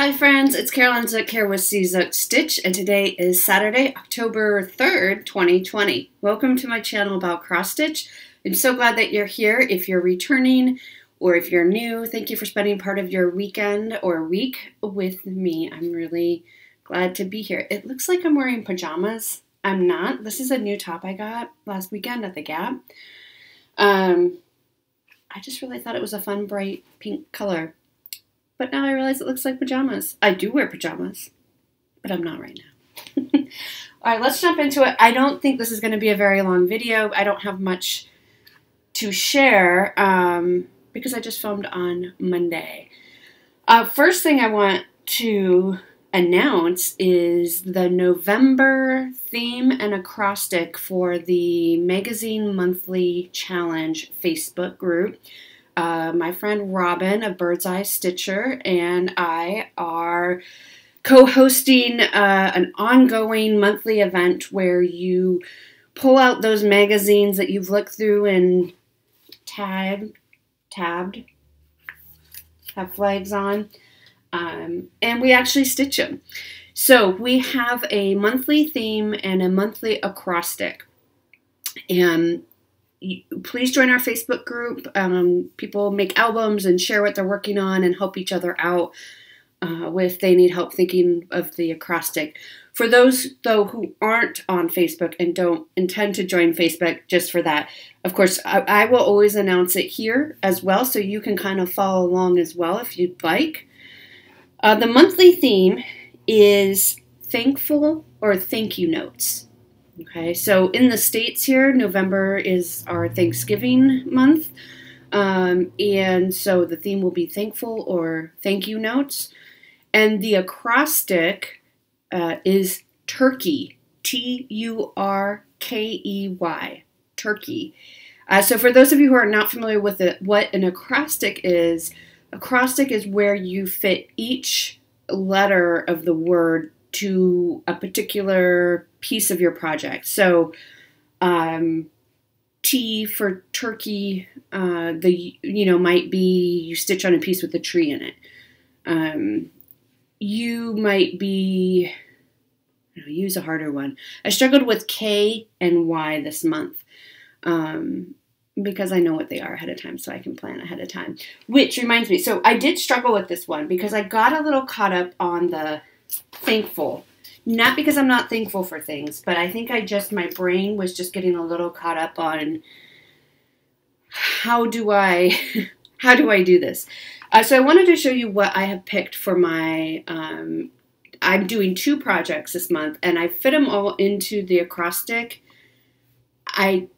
Hi friends, it's Carolyn Zook here with Zook Stitch, and today is Saturday, October 3rd, 2020. Welcome to my channel about cross stitch. I'm so glad that you're here. If you're returning or if you're new, thank you for spending part of your weekend or week with me. I'm really glad to be here. It looks like I'm wearing pajamas. I'm not. This is a new top I got last weekend at the Gap. I just really thought it was a fun, bright pink color. But now I realize it looks like pajamas. I do wear pajamas, but I'm not right now. All right, let's jump into it. I don't think this is going to be a very long video. I don't have much to share because I just filmed on Monday. First thing I want to announce is the November theme and acrostic for the Magazine Monthly Challenge Facebook group. My friend Robin of Bird's Eye Stitcher and I are co-hosting an ongoing monthly event where you pull out those magazines that you've looked through and tabbed, have flags on, and we actually stitch them. So we have a monthly theme and a monthly acrostic, and please join our Facebook group. People make albums and share what they're working on and help each other out if they need help thinking of the acrostic. For those, though, who aren't on Facebook and don't intend to join Facebook just for that, of course, I will always announce it here as well, so you can kind of follow along as well if you'd like. The monthly theme is thankful or thank you notes. Okay, so in the States here, November is our Thanksgiving month, and so the theme will be thankful or thank you notes, and the acrostic is turkey, T-U-R-K-E-Y, turkey. So for those of you who are not familiar with what an acrostic is where you fit each letter of the word to a particular piece of your project. So T for turkey, might be you stitch on a piece with a tree in it. You might be, use a harder one. I struggled with K and Y this month because I know what they are ahead of time, so I can plan ahead of time. Which reminds me, so I did struggle with this one because I got a little caught up on the thankful. Not because I'm not thankful for things, but I think my brain was just getting a little caught up on how do I do this? So I wanted to show you what I have picked for my, I'm doing 2 projects this month, and I fit them all into the acrostic. I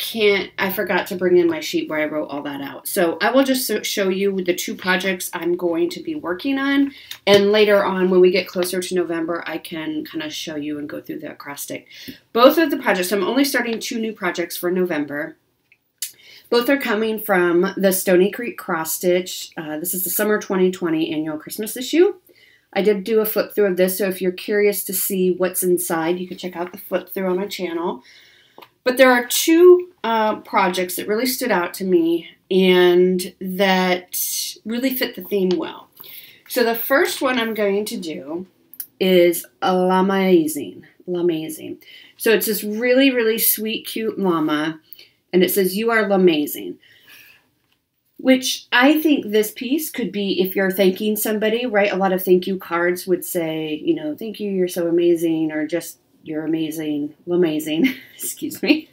forgot to bring in my sheet where I wrote all that out. So I will just show you the 2 projects I'm going to be working on. And later on, when we get closer to November, I can kind of show you and go through the acrostic. Both of the projects, I'm only starting 2 new projects for November. Both are coming from the Stony Creek Cross Stitch. This is the Summer 2020 Annual Christmas issue. I did do a flip through of this, so if you're curious to see what's inside, you can check out the flip through on my channel. But there are 2 projects that really stood out to me and that really fit the theme well. So the first one I'm going to do is a Llama-azing. So it's this really, really sweet, cute llama, and it says, "You are Llama-azing," which I think this piece could be if you're thanking somebody, right? A lot of thank you cards would say, thank you, you're so amazing, or just you're amazing, Llama-azing, excuse me.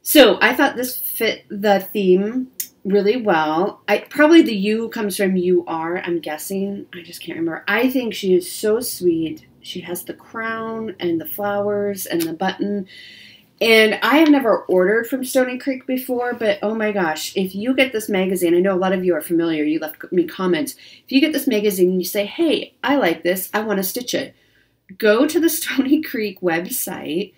So I thought this fit the theme really well. Probably the you comes from you are, I'm guessing. I just can't remember. I think she is so sweet. She has the crown and the flowers and the button. And I have never ordered from Stony Creek before, but oh my gosh, if you get this magazine, I know a lot of you are familiar, you left me comments. If you get this magazine and you say, hey, I like this, I want to stitch it, go to the Stony Creek website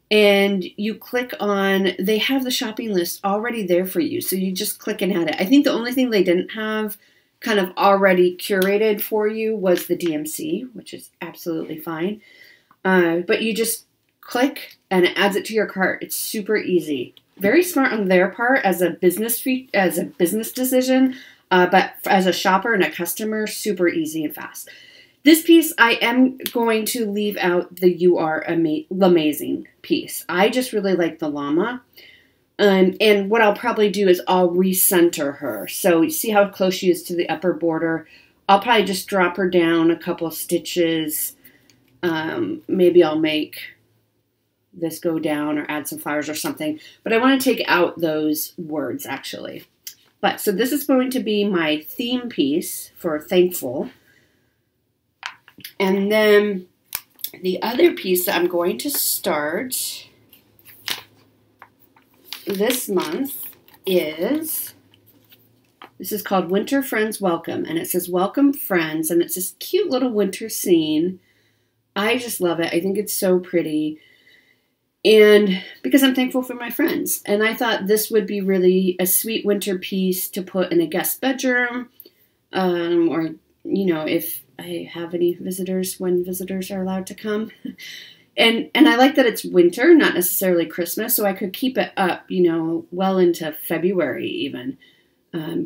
and you click on, they have the shopping list already there for you. So you just click and add it. I think the only thing they didn't have kind of already curated for you was the DMC, which is absolutely fine. But you just click and it adds it to your cart. It's super easy. Very smart on their part as a business decision. But as a shopper and a customer, super easy and fast. This piece, I am going to leave out the You Are Amazing piece. I just really like the llama. And what I'll probably do is I'll recenter her. So you see how close she is to the upper border. I'll probably just drop her down a couple of stitches. Maybe I'll make this go down or add some flowers or something. But I want to take out those words, actually. But so this is going to be my theme piece for Thankful. And then the other piece that I'm going to start this month is, this is called Winter Friends Welcome. And it says, Welcome Friends. And it's this cute little winter scene. I just love it. I think it's so pretty. And because I'm thankful for my friends. And I thought this would be really a sweet winter piece to put in a guest bedroom. Or, you know, if I have any visitors, when visitors are allowed to come. And I like that it's winter, not necessarily Christmas. So I could keep it up, you know, well into February even.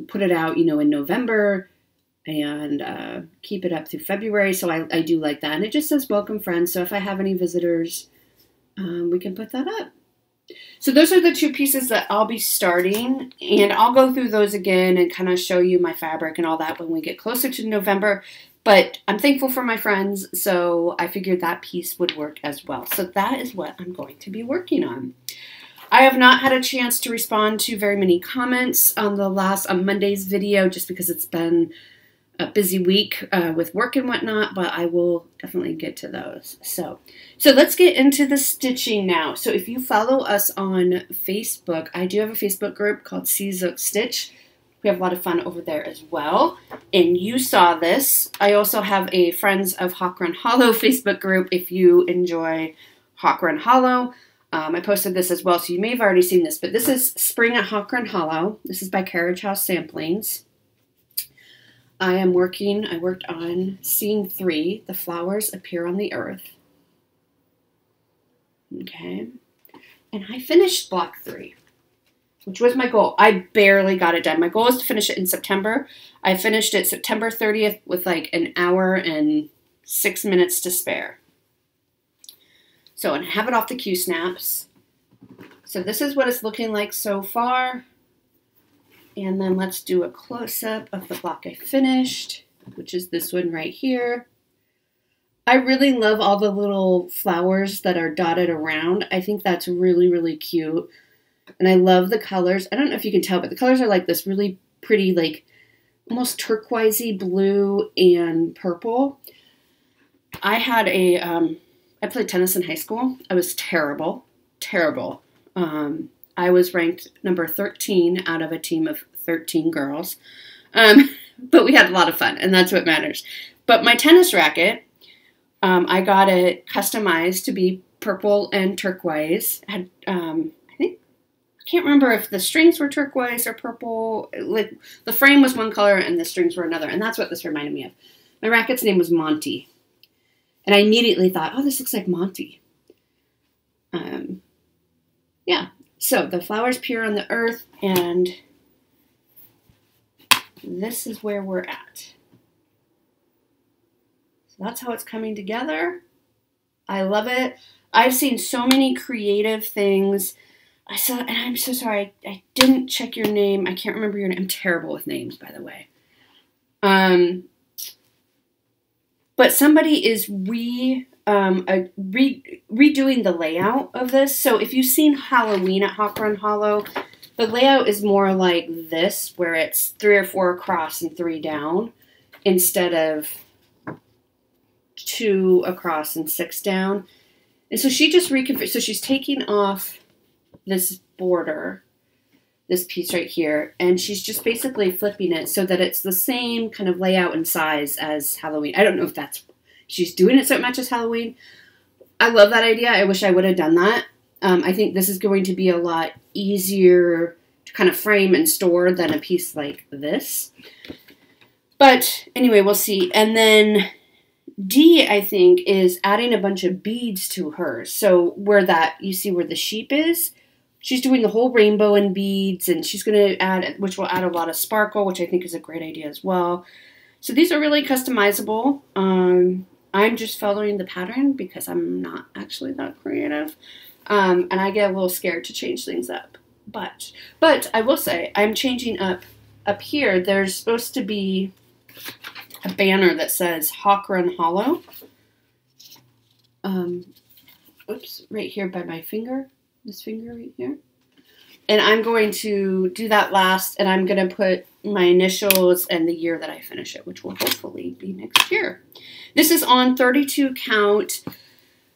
Put it out, you know, in November. And keep it up through February. So I do like that. And it just says Welcome Friends. So if I have any visitors, we can put that up. So those are the two pieces that I'll be starting. And I'll go through those again and kind of show you my fabric and all that when we get closer to November. But I'm thankful for my friends. So I figured that piece would work as well. So that is what I'm going to be working on. I have not had a chance to respond to very many comments on on Monday's video just because it's been a busy week with work and whatnot, but I will definitely get to those. So let's get into the stitching now. So if you follow us on Facebook, I do have a Facebook group called Zook Stitch. We have a lot of fun over there as well. And you saw this. I also have a Friends of Hawk Run Hollow Facebook group if you enjoy Hawk Run Hollow. I posted this as well, so you may have already seen this, but this is Spring at Hawk Run Hollow. This is by Carriage House Samplings. I worked on scene 3, The Flowers Appear on the Earth. Okay. And I finished block 3, which was my goal. I barely got it done. My goal was to finish it in September. I finished it September 30th with like an hour and 6 minutes to spare. So, and I have it off the Q-snaps. So this is what it's looking like so far. And then let's do a close-up of the block I finished, which is this one right here. I really love all the little flowers that are dotted around. I think that's really, really cute. And I love the colors. I don't know if you can tell, but the colors are like this really pretty, like almost turquoisey blue and purple. I had I played tennis in high school. I was terrible, terrible. I was ranked number 13 out of a team of 13 girls. But we had a lot of fun, and that's what matters. But my tennis racket, I got it customized to be purple and turquoise. Had, I can't remember if the strings were turquoise or purple. Like the frame was one color and the strings were another, and that's what this reminded me of. My racket's name was Monty. And I immediately thought, oh, this looks like Monty. Yeah. So the flowers appear on the earth, and this is where we're at. So that's how it's coming together. I love it. I've seen so many creative things. And I'm so sorry, I didn't check your name. I can't remember your name. I'm terrible with names, by the way. But somebody is redoing the layout of this. So if you've seen Halloween at Hawk Run Hollow, the layout is more like this, where it's 3 or 4 across and 3 down, instead of 2 across and 6 down. And so she just reconfigured. So she's taking off this border, this piece right here, and she's just basically flipping it so that it's the same kind of layout and size as Halloween. I don't know if she's doing it so it matches Halloween. I love that idea. I wish I would have done that. I think this is going to be a lot easier to kind of frame and store than a piece like this. But anyway, we'll see. And then D, I think, is adding a bunch of beads to hers. So where you see where the sheep is, she's doing the whole rainbow and beads, and she's going to add, which will add a lot of sparkle, which I think is a great idea as well. So these are really customizable. I'm just following the pattern because I'm not actually that creative. And I get a little scared to change things up. But I will say, I'm changing up here. There's supposed to be a banner that says Hawk Run Hollow. Oops, right here by my finger. This finger right here. And I'm going to do that last, and I'm going to put my initials and the year that I finish it, which will hopefully be next year. This is on 32 count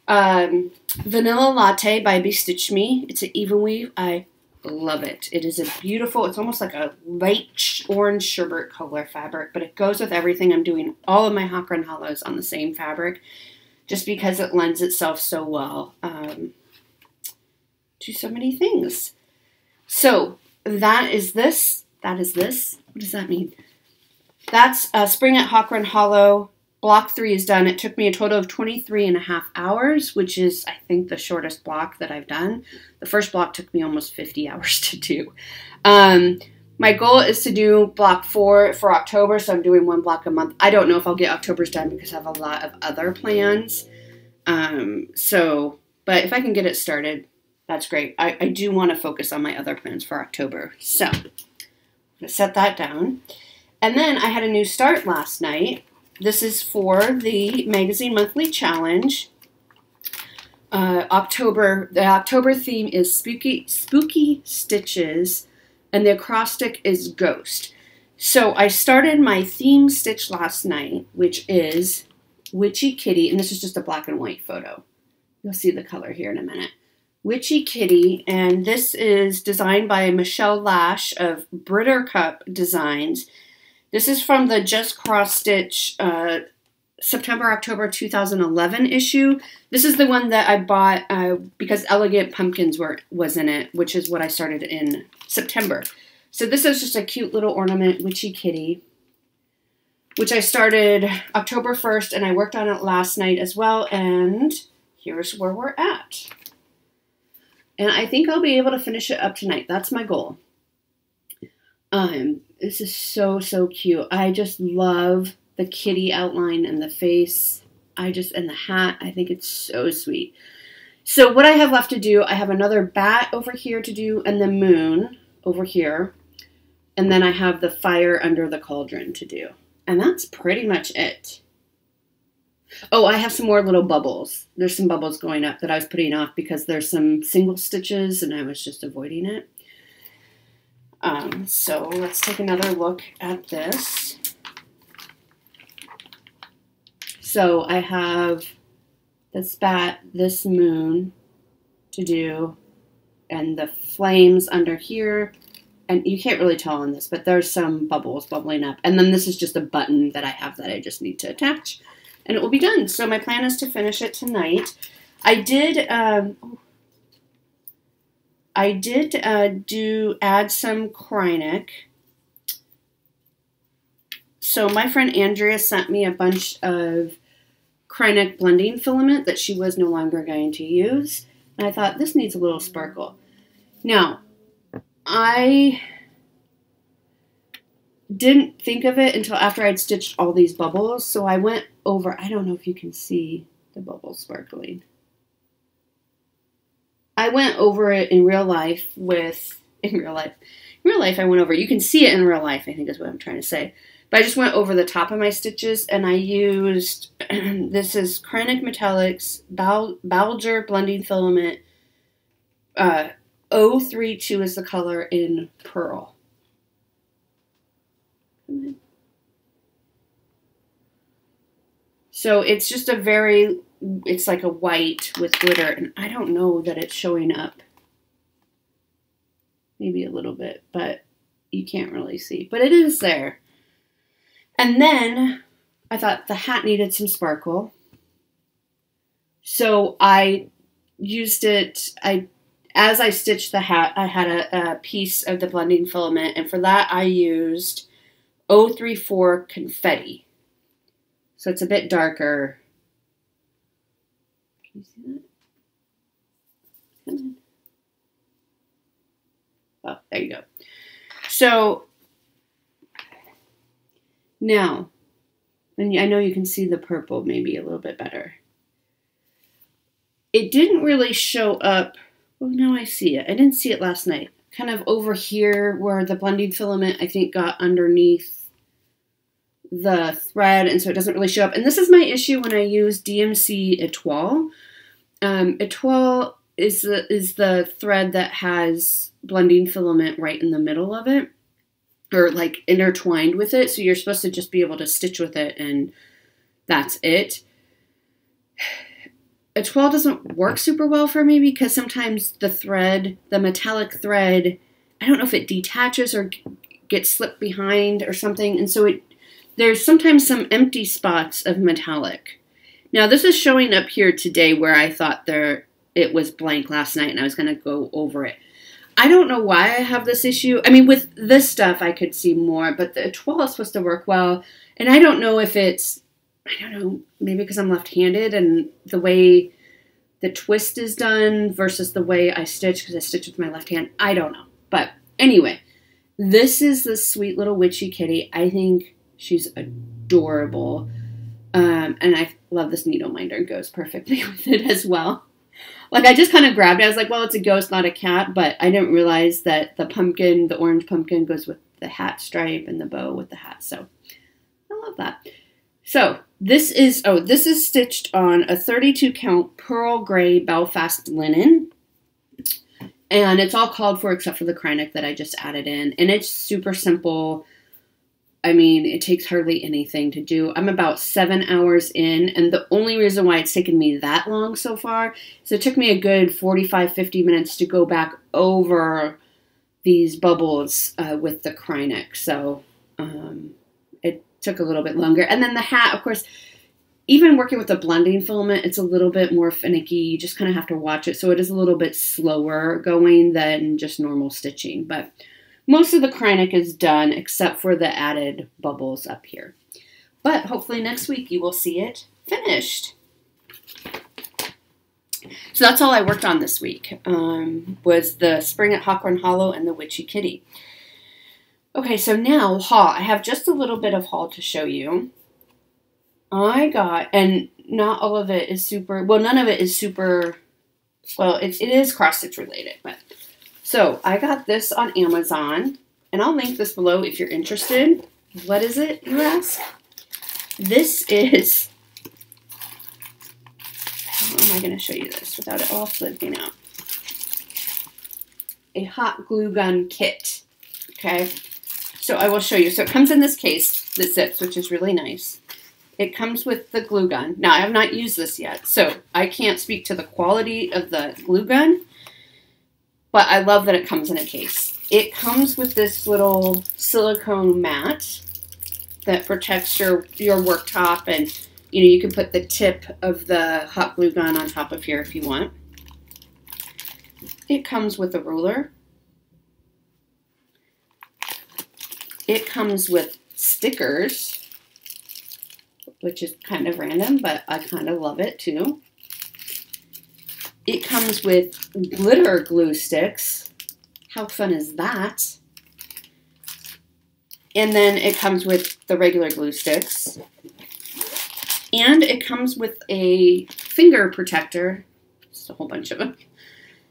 Vanilla Latte by Bestitch Me. It's an even weave. I love it. It is a beautiful, it's almost like a light orange sherbet color fabric, but it goes with everything. I'm doing all of my Hawk Run Hollows on the same fabric just because it lends itself so well to so many things. So that is this. That is this. What does that mean? That's Spring at Hawk Run Hollow. Block 3 is done. It took me a total of 23.5 hours, which is, I think, the shortest block that I've done. The first block took me almost 50 hours to do. My goal is to do block 4 for October, so I'm doing 1 block a month. I don't know if I'll get October's done because I have a lot of other plans. But if I can get it started, that's great. I do want to focus on my other plans for October. So I'm going to set that down. And then I had a new start last night. This is for the Magazine Monthly Challenge. The October theme is spooky stitches, and the acrostic is ghost. So I started my theme stitch last night, which is Witchy Kitty, and this is just a black and white photo. You'll see the color here in a minute. Witchy Kitty, and this is designed by Michelle Lash of Brittercup Designs. This is from the Just Cross Stitch September-October 2011 issue. This is the one that I bought because Elegant Pumpkins was in it, which is what I started in September. So this is just a cute little ornament, Witchy Kitty, which I started October 1st, and I worked on it last night as well, and here's where we're at. And I think I'll be able to finish it up tonight. That's my goal. This is so, so cute. I just love the kitty outline and the face. And the hat. I think it's so sweet. So what I have left to do, I have another bat over here to do and the moon over here. And then I have the fire under the cauldron to do. And that's pretty much it. Oh, I have some more little bubbles. There's some bubbles going up that I was putting off because there's some single stitches and I was just avoiding it. So let's take another look at this. So I have this bat, this moon to do, and the flames under here. And you can't really tell on this, but there's some bubbles bubbling up. And then this is just a button that I have that I just need to attach. And it will be done. So my plan is to finish it tonight. I did add some Kreinik. So my friend Andrea sent me a bunch of Kreinik blending filament that she was no longer going to use. And I thought, this needs a little sparkle. Now, I didn't think of it until after I'd stitched all these bubbles. So I went over, I don't know if you can see the bubbles sparkling. I went over it in real life in real life I went over it. You can see it in real life, I think is what I'm trying to say. But I just went over the top of my stitches and I used, this is Kreinik Metallics, Balger Blending Filament, 032 is the color in Pearl. So it's just it's like a white with glitter, and I don't know that it's showing up. Maybe a little bit, but you can't really see. But it is there. And then I thought the hat needed some sparkle. So I used it, as I stitched the hat, I had a piece of the blending filament, and for that I used 034 Confetti. So it's a bit darker. Can you see that? Come on. There you go. So now, and I know you can see the purple maybe a little bit better. It didn't really show up. Oh, now I see it. I didn't see it last night. Kind of over here where the blending filament, I think, got underneath the thread, and so it doesn't really show up. And this is my issue when I use DMC Etoile. Etoile is the thread that has blending filament right in the middle of it, or like intertwined with it. So you're supposed to just be able to stitch with it, and that's it. Etoile doesn't work super well for me because sometimes the thread, the metallic thread, I don't know if it detaches or gets slipped behind or something. And so there's sometimes some empty spots of metallic. Now this is showing up here today where I thought it was blank last night and I was going to go over it. I don't know why I have this issue. I mean, with this stuff I could see more, but the Etoile is supposed to work well. And I don't know if it's, I don't know, maybe because I'm left-handed and the way the twist is done versus the way I stitch, because I stitch with my left hand. I don't know. But anyway, this is the sweet little witchy kitty. I think she's adorable. And I love this needle minder. It goes perfectly with it as well. Like, I just kind of grabbed it. I was like, well, it's a ghost, not a cat. But I didn't realize that the pumpkin, the orange pumpkin, goes with the hat stripe and the bow with the hat. So I love that. So this is stitched on a 32 count pearl gray Belfast linen. And it's all called for except for the Kreinik that I just added in. And it's super simple. I mean, it takes hardly anything to do. I'm about 7 hours in, and the only reason why it's taken me that long so far is it took me a good 45, 50 minutes to go back over these bubbles with the Kreinik. So it took a little bit longer. And then the hat, of course, even working with the blending filament, it's a little bit more finicky. You just kind of have to watch it. So it is a little bit slower going than just normal stitching. But most of the Kreinik is done except for the added bubbles up here. But hopefully next week you will see it finished. So that's all I worked on this week, was the Spring at Hawthorne Hollow and the Witchy Kitty. Okay, so now haul. I have just a little bit of haul to show you. I got, and not all of it is super, well, none of it is super, well, it is cross-stitch related, but. So I got this on Amazon, and I'll link this below if you're interested. What is it, you ask? This is, how am I going to show you this without it all flipping out? A hot glue gun kit, okay? So I will show you. So it comes in this case that zips, which is really nice. It comes with the glue gun. Now, I have not used this yet, so I can't speak to the quality of the glue gun. But I love that it comes in a case. It comes with this little silicone mat that protects your worktop, and you can put the tip of the hot glue gun on top of here if you want. It comes with a ruler. It comes with stickers, which is kind of random, but I kind of love it too. It comes with glitter glue sticks. How fun is that? And then it comes with the regular glue sticks. And it comes with a finger protector, just a whole bunch of them,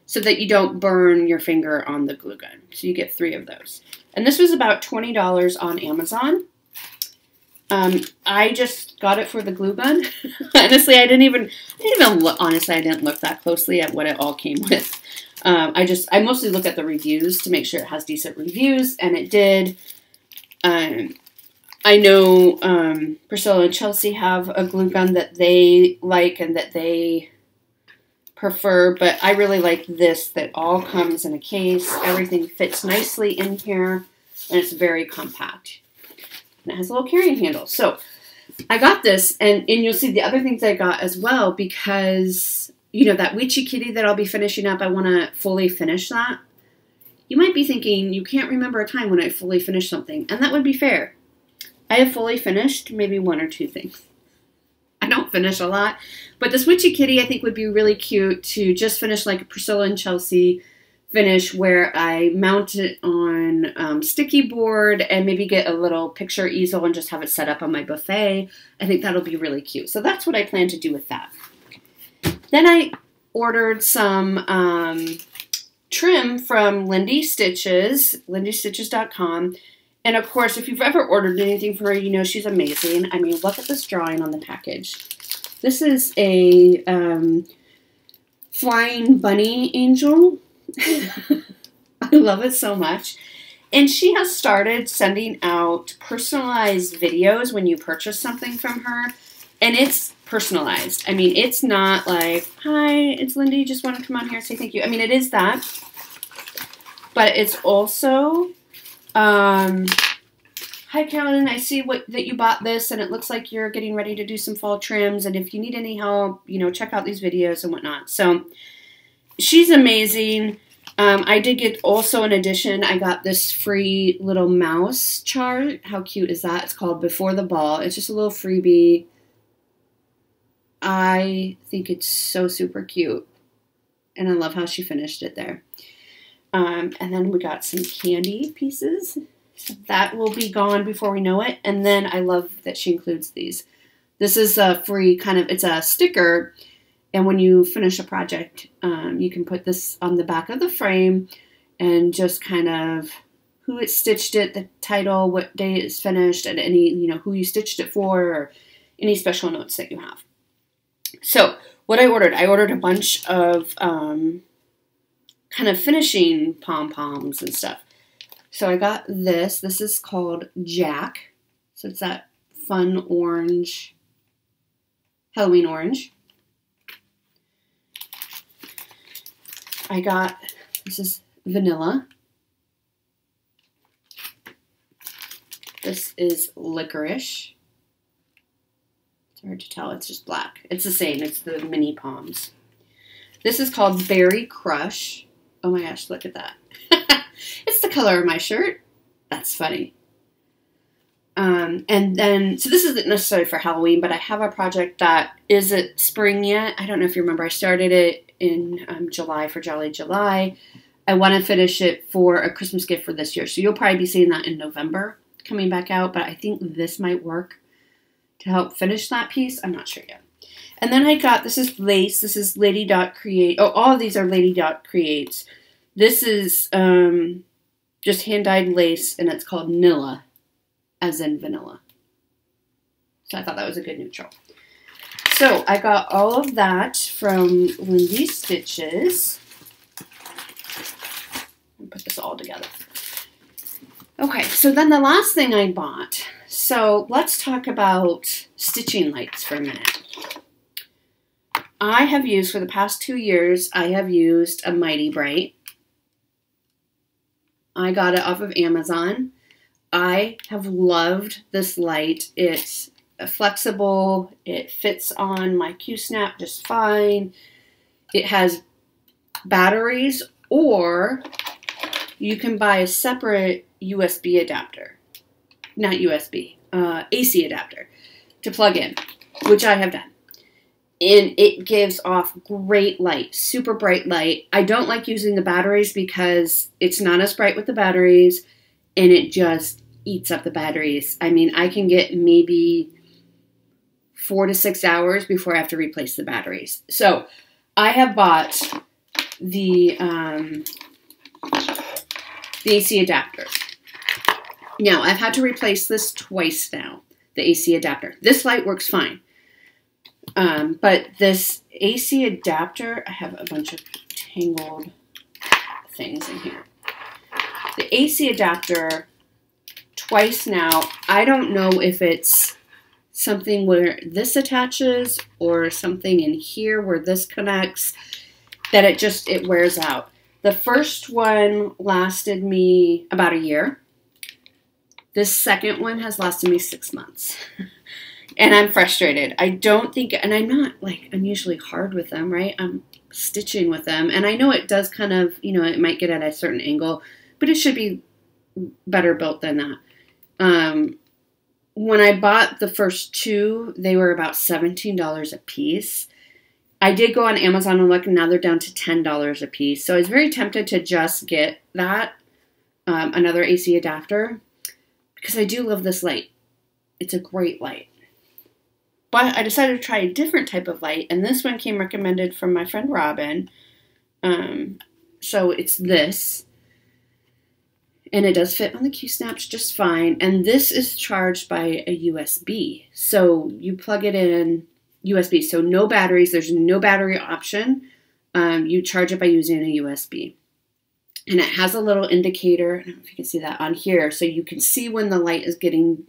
so that you don't burn your finger on the glue gun. So you get 3 of those. And this was about $20 on Amazon. I just got it for the glue gun. Honestly, I didn't even look, honestly, I didn't look that closely at what it all came with. I mostly look at the reviews to make sure it has decent reviews, and it did. I know Priscilla and Chelsea have a glue gun that they like and that they prefer, but I really like this that all comes in a case. Everything fits nicely in here, and it's very compact. And it has a little carrying handle. So I got this, and you'll see the other things I got as well, because, that witchy kitty that I'll be finishing up, I want to fully finish that. You might be thinking, you can't remember a time when I fully finished something, and that would be fair. I have fully finished maybe 1 or 2 things. I don't finish a lot, but this witchy kitty I think would be really cute to just finish like Priscilla and Chelsea finish where I mount it on sticky board and maybe get a little picture easel and just have it set up on my buffet. I think that'll be really cute. So that's what I plan to do with that. Then I ordered some trim from Lindy Stitches, lindystitches.com. And of course, if you've ever ordered anything from her, you know she's amazing. I mean, look at this drawing on the package. This is a flying bunny angel. I love it so much. And she has started sending out personalized videos when you purchase something from her. And it's personalized. I mean, it's not like, hi, it's Lindy, just want to come on here and say thank you. I mean, it is that. But it's also, hi, Carolyn, I see that you bought this, and it looks like you're getting ready to do some fall trims. And if you need any help, you know, check out these videos and whatnot. So she's amazing. I did get also in addition, I got this free little mouse chart. How cute is that? It's called Before the Ball. It's just a little freebie. I think it's so super cute. And I love how she finished it there. And then we got some candy pieces. So that will be gone before we know it. And then I love that she includes these. This is a free kind of, it's a sticker. And when you finish a project, you can put this on the back of the frame and just kind of who it stitched it, the title, what day it's finished, and any, you know, who you stitched it for, or any special notes that you have. So what I ordered a bunch of kind of finishing pom-poms and stuff. So I got this. This is called Jack. So it's that fun orange, Halloween orange. I got, this is vanilla. This is licorice. It's hard to tell, it's just black. It's the same, it's the mini poms. This is called Berry Crush. Oh my gosh, look at that. It's the color of my shirt. That's funny. And then, so this isn't necessarily for Halloween, but I have a project that isn't spring yet. I don't know if you remember, I started it in July for Jolly July. I want to finish it for a Christmas gift for this year. So you'll probably be seeing that in November coming back out, but I think this might work to help finish that piece. I'm not sure yet. And then I got, this is lace. This is Lady Dot Create. Oh, all of these are Lady Dot Creates. This is just hand-dyed lace, and it's called Nilla, as in vanilla. So I thought that was a good neutral. So I got all of that from Lindy Stitches. I'll put this all together. Okay, so then the last thing I bought. So let's talk about stitching lights for a minute. I have used, for the past 2 years, I have used a Mighty Bright. I got it off of Amazon. I have loved this light. It's flexible. It fits on my Q-snap just fine. It has batteries, or you can buy a separate USB adapter. Not USB, AC adapter to plug in, which I have done. And it gives off great light, super bright light. I don't like using the batteries because it's not as bright with the batteries, and it just eats up the batteries. I mean, I can get maybe 4 to 6 hours before I have to replace the batteries. So I have bought the AC adapter. Now, I've had to replace this twice now, the AC adapter. This light works fine. But this AC adapter, I have a bunch of tangled things in here. The AC adapter, twice now, I don't know if it's something where this attaches or something in here where this connects, that it wears out. The first one lasted me about a year. This second one has lasted me 6 months. And I'm frustrated. I don't think, and I'm not like, I'm usually hard with them, right? I'm stitching with them. And I know it does kind of, you know, it might get at a certain angle, but it should be better built than that. When I bought the first two, they were about $17 a piece. I did go on Amazon and look, and now they're down to $10 a piece. So I was very tempted to just get that, another AC adapter, because I do love this light. It's a great light. But I decided to try a different type of light, and this one came recommended from my friend Robin. So it's this. And it does fit on the Q-snaps just fine. And this is charged by a USB. So you plug it in USB. So no batteries. There's no battery option. You charge it by using a USB. And it has a little indicator. I don't know if you can see that on here. So you can see when the light is getting...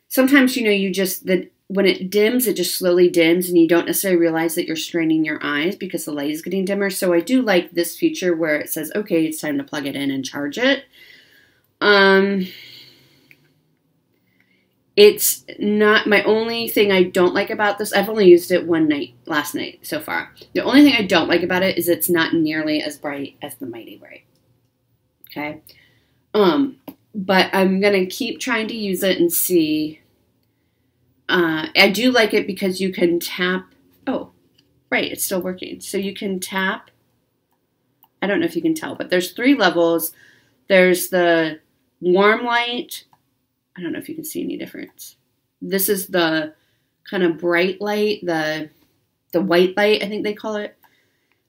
Sometimes, you know, when it dims, it just slowly dims. And you don't necessarily realize that you're straining your eyes because the light is getting dimmer. So I do like this feature where it says, okay, it's time to plug it in and charge it. It's not my only thing I don't like about this. I've only used it last night so far. The only thing I don't like about it is it's not nearly as bright as the Mighty Bright. Okay. But I'm going to keep trying to use it and see. I do like it because you can tap. Oh, right. It's still working. So you can tap. I don't know if you can tell, but there's 3 levels. There's the warm light. I don't know if you can see any difference. This is the kind of bright light, the white light, I think they call it.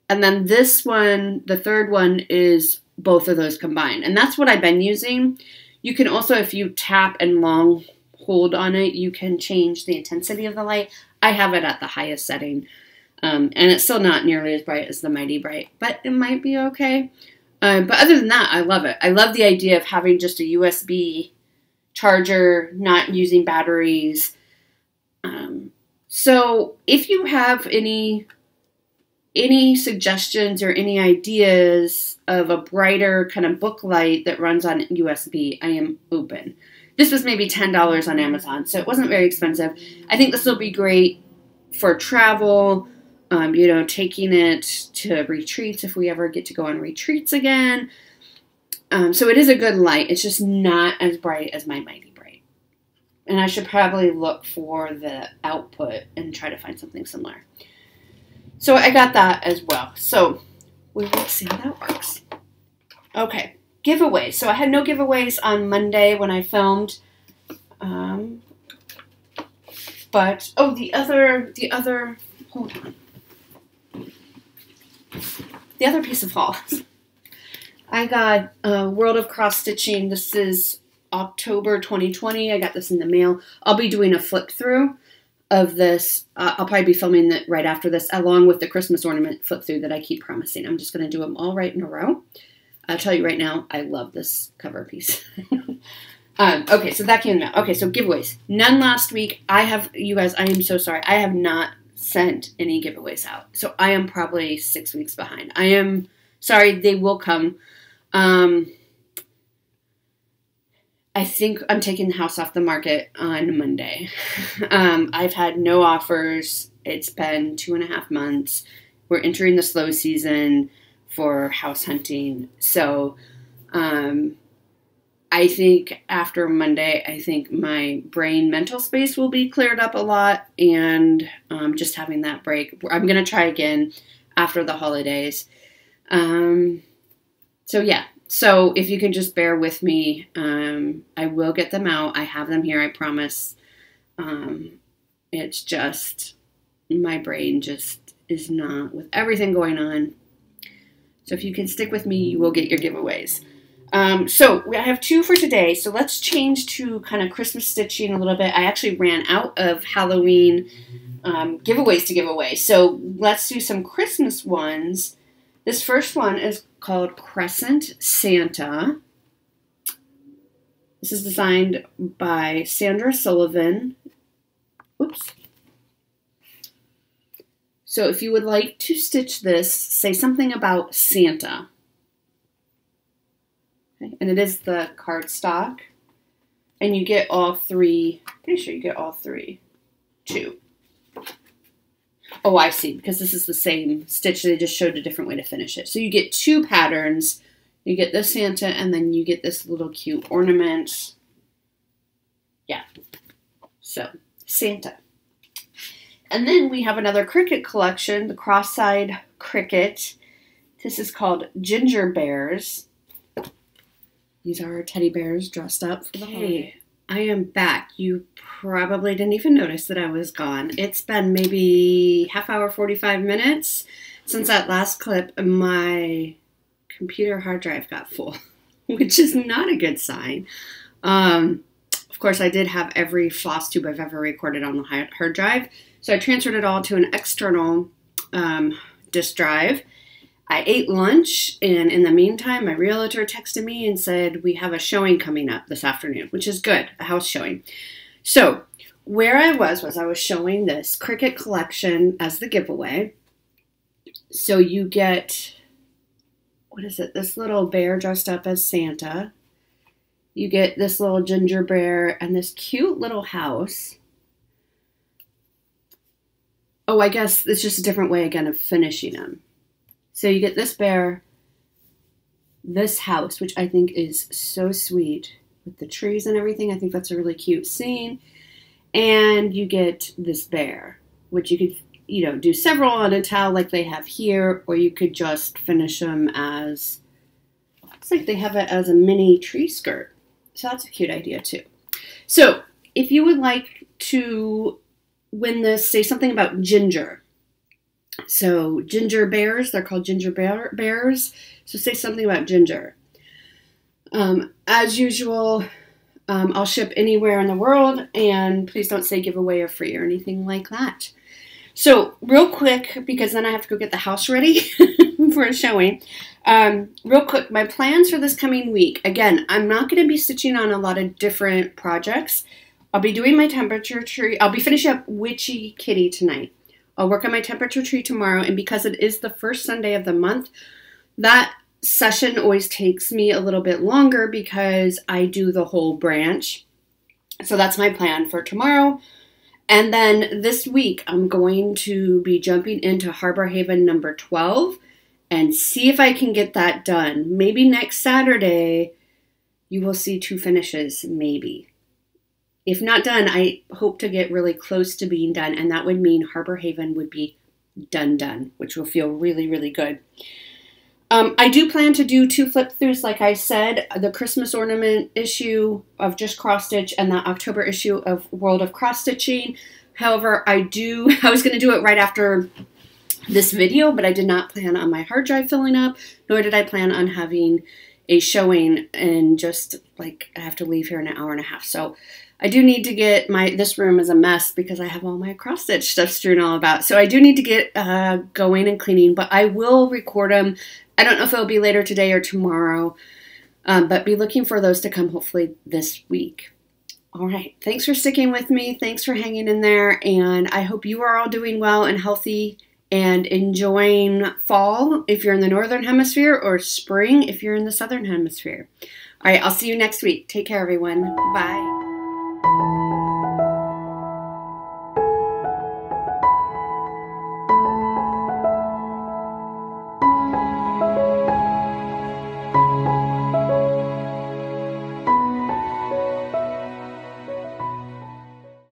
And then this one, the third one, is both of those combined. And that's what I've been using. You can also, if you tap and long hold on it, you can change the intensity of the light. I have it at the highest setting. And it's still not nearly as bright as the Mighty Bright, but it might be okay. But other than that, I love it. I love the idea of having just a USB charger, not using batteries. So if you have any suggestions or any ideas of a brighter kind of book light that runs on USB, I am open. This was maybe $10 on Amazon, so it wasn't very expensive. I think this will be great for travel. You know, taking it to retreats if we ever get to go on retreats again. So it is a good light. It's just not as bright as my Mighty Bright. And I should probably look for the output and try to find something similar. So I got that as well. So we will see how that works. Okay, giveaways. So I had no giveaways on Monday when I filmed. But, oh, the other, hold on. The other piece of haul. I got World of Cross Stitching. This is October 2020. I got this in the mail. I'll be doing a flip through of this. I'll probably be filming it right after this, along with the Christmas ornament flip through that I keep promising. I'm just going to do them all right in a row. I'll tell you right now, I love this cover piece. Okay, so that came out. Okay, so giveaways. None last week. You guys, I am so sorry. I have not sent any giveaways out. So I am probably 6 weeks behind. I am sorry. They will come. I think I'm taking the house off the market on Monday. I've had no offers. It's been 2.5 months. We're entering the slow season for house hunting. So, I think after Monday, I think my brain mental space will be cleared up a lot, and just having that break. I'm going to try again after the holidays. So yeah, so if you can just bear with me, I will get them out. I have them here, I promise. It's just, my brain just is not, with everything going on. So if you can stick with me, you will get your giveaways. So I have 2 for today. So let's change to kind of Christmas stitching a little bit. I actually ran out of Halloween giveaways to give away. So let's do some Christmas ones. This first one is called Crescent Santa. This is designed by Sandra Sullivan. Oops. So if you would like to stitch this, say something about Santa. Okay. And it is the cardstock. And you get all 3. Pretty sure you get all 3. 2. Oh, I see. Because this is the same stitch. They just showed a different way to finish it. So you get 2 patterns. You get this Santa, and then you get this little cute ornament. Yeah. So, Santa. And then we have another Cricut collection, the cross-side Cricut. This is called Ginger Bears. These are our teddy bears dressed up for the holiday. I am back. You probably didn't even notice that I was gone. It's been maybe half hour, 45 minutes since that last clip. My computer hard drive got full, which is not a good sign. Of course, I did have every Flosstube I've ever recorded on the hard drive, so I transferred it all to an external disk drive. I ate lunch, and in the meantime, my realtor texted me and said, we have a showing coming up this afternoon, which is good, a house showing. So where I was I was showing this Cricut collection as the giveaway. So you get, what is it, this little bear dressed up as Santa. You get this little ginger bear and this cute little house. Oh, I guess it's just a different way again of finishing them. So you get this bear, this house, which I think is so sweet with the trees and everything. I think that's a really cute scene. And you get this bear, which you could, you know, do several on a towel like they have here, or you could just finish them as, looks like they have it as a mini tree skirt. So that's a cute idea too. So if you would like to win this, say something about ginger. So ginger bears, they're called ginger bears. So say something about ginger. As usual, I'll ship anywhere in the world, and please don't say giveaway or free or anything like that. So real quick, because then I have to go get the house ready for a showing. Real quick, my plans for this coming week. Again, I'm not going to be stitching on a lot of different projects. I'll be doing my temperature tree. I'll be finishing up Witchy Kitty tonight. I'll work on my temperature tree tomorrow, and because it is the first Sunday of the month, that session always takes me a little bit longer because I do the whole branch. So that's my plan for tomorrow. And then this week, I'm going to be jumping into Harbor Haven number 12 and see if I can get that done. Maybe next Saturday, you will see 2 finishes, maybe. If not done, I hope to get really close to being done, and that would mean Harbor Haven would be done, which will feel really, really good. I do plan to do 2 flip-throughs, like I said, the Christmas ornament issue of Just Cross Stitch and the October issue of World of Cross Stitching. However, I was going to do it right after this video, but I did not plan on my hard drive filling up, nor did I plan on having a showing, and just like I have to leave here in an hour and a half. So I do need to get this room is a mess because I have all my cross stitch stuff strewn all about. So I do need to get going and cleaning, but I will record them. I don't know if it'll be later today or tomorrow, but be looking for those to come hopefully this week. All right. Thanks for sticking with me. Thanks for hanging in there. And I hope you are all doing well and healthy and enjoying fall if you're in the Northern Hemisphere, or spring if you're in the Southern Hemisphere. All right. I'll see you next week. Take care, everyone. Bye.